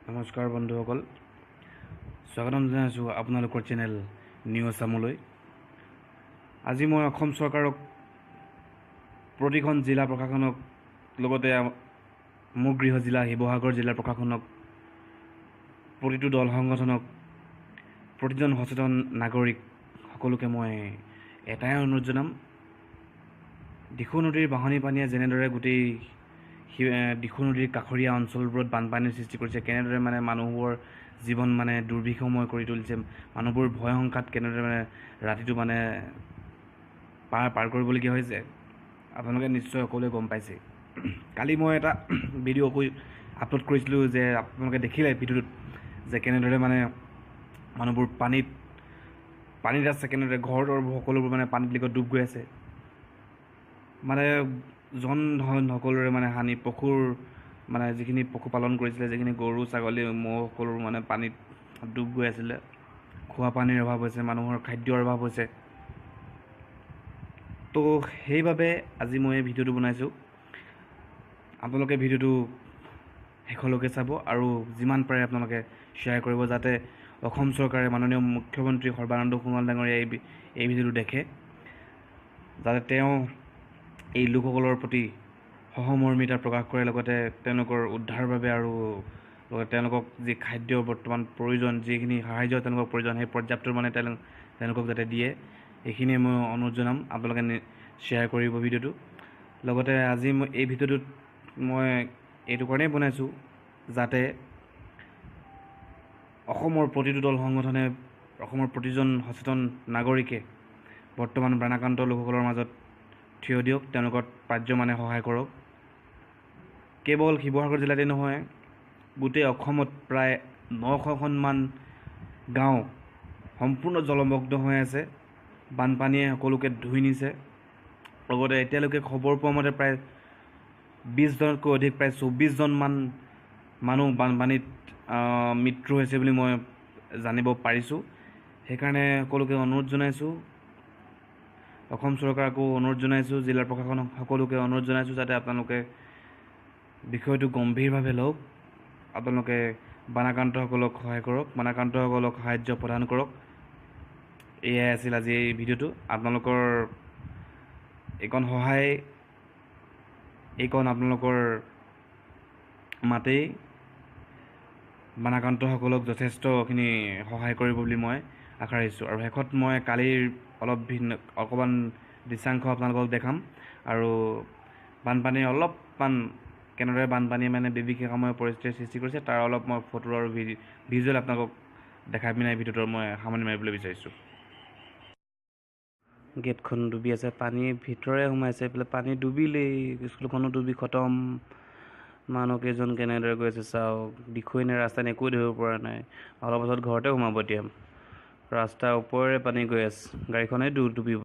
নমস্কাৰ বন্ধুসকল, স্বাগতম জনাইছোঁ আপোনালোকৰ চেনেল নিউ আছামলৈ। আজি মই অসম চৰকাৰক, প্ৰতিখন জিলা প্ৰশাসনক, লগতে মোৰ গৃহ জিলা শিৱসাগৰ জিলা প্ৰশাসনক, প্ৰতিটো দল সংগঠনক, প্ৰতিজন সচেতন নাগৰিক সকলোকে মই এটাই অনুৰোধ জনাম। দিখৌ নদীৰ বাঢ়নী পানীয়ে যেনেদৰে গোটেই দিখৌ নদীৰ কাষৰীয়া অঞ্চলবোৰত বানপানীৰ সৃষ্টি কৰিছে, কেনেদৰে মানুহবোৰ জীৱন দুৰ্বিষময় কৰি তুলিছে, মানুহবোৰ ভয় শংকাত কেনেদৰে ৰাতিটো পাৰ কৰিবলগীয়া হৈছে, আপোনালোকে নিশ্চয় সকলোৱে গম পাইছে। কালি মই এটা ভিডিঅ' আপলোড কৰিছিলোঁ, যে আপোনালোকে দেখিলে ভিডিঅ'টোত যে কেনেদৰে মানুহবোৰ পানীত আছে, কেনেদৰে ঘৰ সকলোবোৰ পানীত লিকত ডুব গৈ আছে। জন ধন সকলোৰে হানি, পশুৰ যিখিনি পশুপালন কৰিছিলে, যিখিনি গৰু ছাগলী ম'হ সকলোবোৰ পানীত ডুব গৈ আছিলে। খোৱা পানীৰ অভাৱ হৈছে, মানুহৰ খাদ্যৰ অভাৱ হৈছে। তো সেইবাবে আজি মই এই ভিডিঅ'টো বনাইছোঁ। আপোনালোকে ভিডিঅ'টো শেষলৈকে চাব আৰু যিমান পাৰে আপোনালোকে শ্বেয়াৰ কৰিব, যাতে অসম চৰকাৰে, মাননীয় মুখ্যমন্ত্ৰী সৰ্বানন্দ সোণোৱাল ডাঙৰীয়াই এই ভিডিঅ'টো দেখে, যাতে তেওঁ এই লোকসকলৰ প্ৰতি সহমৰ্মিতা প্ৰকাশ কৰে, লগতে তেওঁলোকৰ উদ্ধাৰৰ বাবে আৰু লগতে তেওঁলোকক যি খাদ্য বৰ্তমান প্ৰয়োজন, যিখিনি সাহাৰ্য তেওঁলোকক প্ৰয়োজন, সেই পৰ্যাপ্ত তেওঁলোকক যাতে দিয়ে, এইখিনিয়ে মই অনুৰোধ জনাম। আপোনালোকে শ্বেয়াৰ কৰিব ভিডিঅ'টো। লগতে আজি মই এই ভিডিঅ'টোত মই এইটো কাৰণেই বনাইছোঁ, যাতে অসমৰ প্ৰতিটো দল সংগঠনে, অসমৰ প্ৰতিজন সচেতন নাগৰিকে বৰ্তমান বানাক্ৰান্ত লোকসকলৰ মাজত থিয় দিয়ক, তেওঁলোকক পাৰ্য সহায় কৰক। কেৱল শিৱসাগৰ জিলাতে নহয়, গোটেই অসমত প্ৰায় 900খনমান গাঁও সম্পূৰ্ণ জলমগ্ন হৈ আছে। বানপানীয়ে সকলোকে ধুই নিছে। লগতে এতিয়ালৈকে খবৰ পোৱা মতে প্ৰায় 20জনতকৈ অধিক, প্ৰায় 24জনমান মানুহ বানপানীত মৃত্যু হৈছে বুলি মই জানিব পাৰিছোঁ। সেইকাৰণে সকলোকে অনুৰোধ জনাইছোঁ, অসম চৰকাৰকো অনুৰোধ জনাইছোঁ, জিলা প্ৰশাসনক সকলোকে অনুৰোধ জনাইছোঁ, যাতে আপোনালোকে বিষয়টো গম্ভীৰভাৱে লওক। আপোনালোকে বানাক্ৰান্তসকলক সহায় কৰক, বানাক্ৰান্তসকলক সাহাৰ্য প্ৰদান কৰক। এয়াই আছিল আজি এই ভিডিঅ'টো। আপোনালোকৰ এইকণ সহায়, আপোনালোকৰ মাতেই বানাক্ৰান্তসকলক যথেষ্টখিনি সহায় কৰিব বুলি মই আশা ৰাখিছোঁ। আৰু শেষত মই কালিৰ অকণমান দৃশ্যাংশ আপোনালোকক দেখাম, আৰু বানপানীৰ অলপমান কেনেদৰে বানপানীয়ে বিভীষিকাময় পৰিস্থিতিৰ সৃষ্টি কৰিছে, তাৰ অলপ মই ফটো আৰু ভিজুৱেল আপোনালোকক দেখাই পিনে ভিডিঅ'টো মই সামৰণি মাৰিবলৈ বিচাৰিছোঁ। গেটখন ডুবি আছে, পানী ভিতৰে সোমাইছে, এইফালে পানী ডুবিলেই, স্কুলখনো ডুবি খতম। মানুহ কেইজন কেনেদৰে গৈ আছে চাওক, দিখৌই নে ৰাস্তা নে একোৱে ধৰিব পৰা নাই। অলপ পাছত ঘৰতে সোমাব এতিয়া। ৰাস্তাৰ ওপৰেৰে পানী গৈ আছে, গাড়ীখনেই ডুবিব।